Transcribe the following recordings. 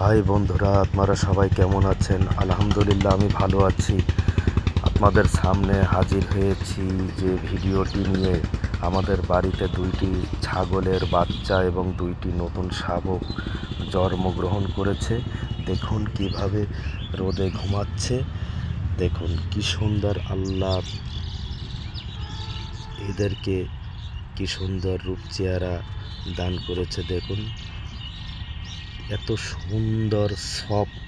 High বন্ধুরা, আপনারা সবাই কেমন আছেন? আলহামদুলিল্লাহ, আমি ভালো আছি। আপনাদের সামনে হাজির হয়েছি যে ভিডিওটি নিয়ে। আমাদের বাড়িতে 2টি ছাগলের বাচ্চা এবং 2টি নতুন শাবক জন্মগ্রহণ করেছে। দেখুন কিভাবে রোদে ঘুমাচ্ছে। দেখুন কি সুন্দর আল্লাহ এদেরকে কি সুন্দর রূপ চেহারা দান করেছে। দেখুন এত সুন্দর সফট,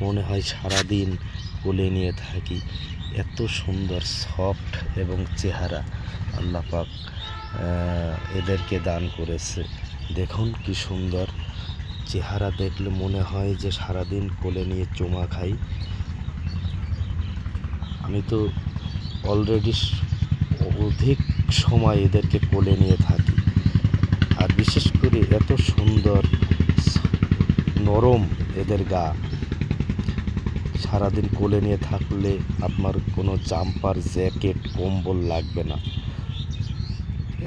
মনে হয় সারাদিন কোলে নিয়ে থাকি। এত সুন্দর সফট এবং চেহারা আল্লাহ পাক এদেরকে দান করেছে। দেখুন কি সুন্দর চেহারা, দেখলে মনে হয় যে সারাদিন কোলে নিয়ে চুমা খাই। আমি তো অলরেডি অধিক সময় এদেরকে কোলে নিয়ে থাকি। আর বিশেষ করে এত সুন্দর নরম এদের গা, সারাদিন কোলে নিয়ে থাকলে আপনার কোনো জাম্পার, জ্যাকেট, কম্বল লাগবে না,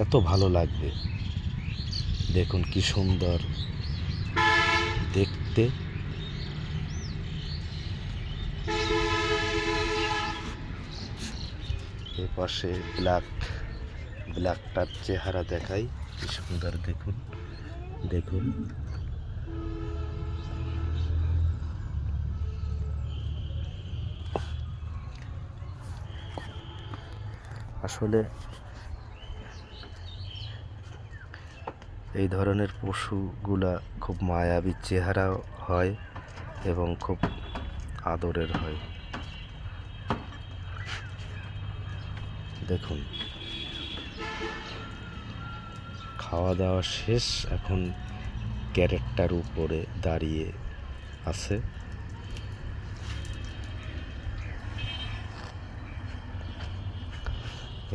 এত ভালো লাগবে। দেখুন কি সুন্দর দেখতে। এ পাশে ব্ল্যাকটার চেহারা দেখাই, কি সুন্দর দেখুন। দেখুন আসলে এই ধরনের পশুগুলা খুব মায়াবী চেহারা হয় এবং খুব আদরের হয়। দেখুন খাওয়া দাওয়া শেষ, এখন ক্যারেটটার উপরে দাঁড়িয়ে আছে।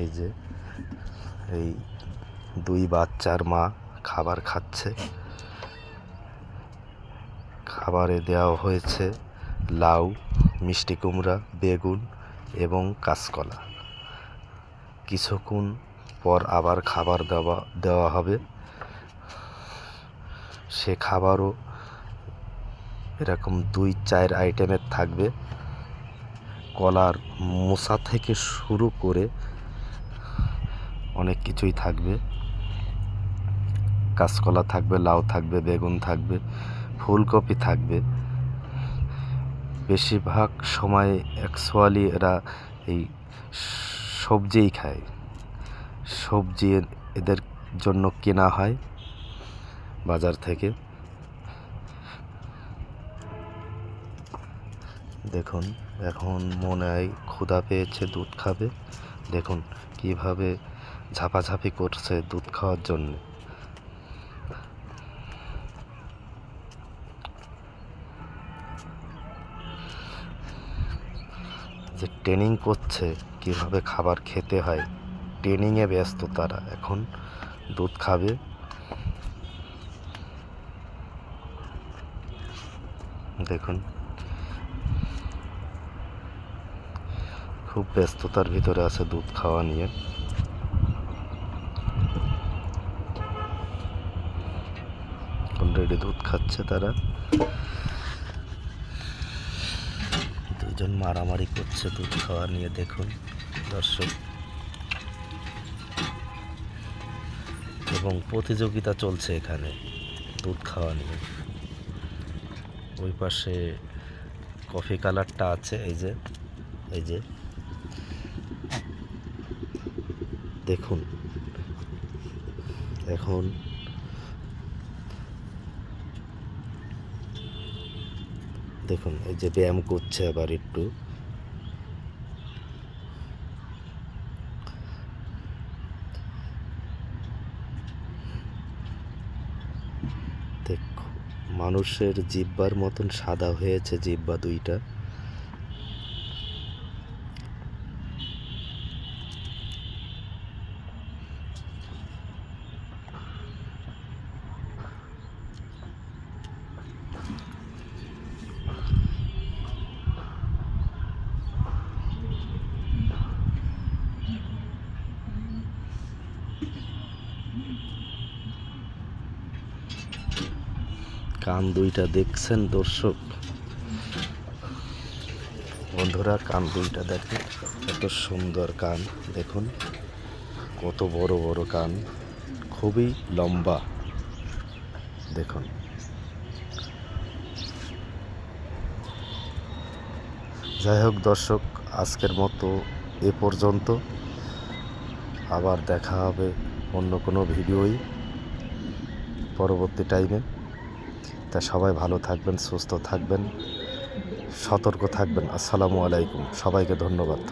এই যে এই 2 বাচ্চার মা খাবার খাচ্ছে। খাবারে দেওয়া হয়েছে লাউ, মিষ্টি কুমড়া, বেগুন এবং কাঁচকলা। কিছুক্ষণ পর আবার খাবার দেওয়া হবে। সে খাবারও এরকম 2-4 আইটেমের থাকবে। কলার মোচা থেকে শুরু করে অনেক কিছুই থাকবে। কাঁচকলা থাকবে, লাউ থাকবে, বেগুন থাকবে, ফুলকপি থাকবে। বেশিরভাগ সময় অ্যাকচুয়ালি এরা এই সবজিই খায়। সবজি এদের জন্য কেনা হয় বাজার থেকে। দেখুন এখন মনে হয় ক্ষুধা পেয়েছে, দুধ খাবে। দেখুন কিভাবে ঝাপাঝাপি করছে দুধ খাওয়ার জন্য। যে ট্রেনিং করছে কিভাবে খাবার খেতে হয়, ট্রেনিংয়ে ব্যস্ত তারা। এখন দুধ খাবে। দেখুন খুব ব্যস্ততার ভিতরে আছে দুধ খাওয়া নিয়ে। অলরেডি দুধ খাচ্ছে তারা। 2জন মারামারি করছে দুধ খাওয়া নিয়ে। দেখুন দর্শক, এবং প্রতিযোগিতা চলছে এখানে দুধ খাওয়া নিয়ে। ওই পাশে কফি কালারটা আছে, এই যে দেখুন। এখন দেখুন এই যে ব্যায়াম করছে আবার একটু। দেখো মানুষের জিহ্বার মতন সাদা হয়েছে জিহ্বা 2টা। কান দুইটা দেখছেন দর্শক বন্ধুরা, কান দুইটা দেখেন, এত সুন্দর কান। দেখুন কত বড় বড় কান, খুবই লম্বা। দেখুন, যাই হোক দর্শক, আজকের মতো এ পর্যন্ত। আবার দেখা হবে অন্য কোনো ভিডিওই পরবর্তী টাইমে। তা সবাই ভালো থাকবেন, সুস্থ থাকবেন, সতর্ক থাকবেন। আসসালামু আলাইকুম, সবাইকে ধন্যবাদ।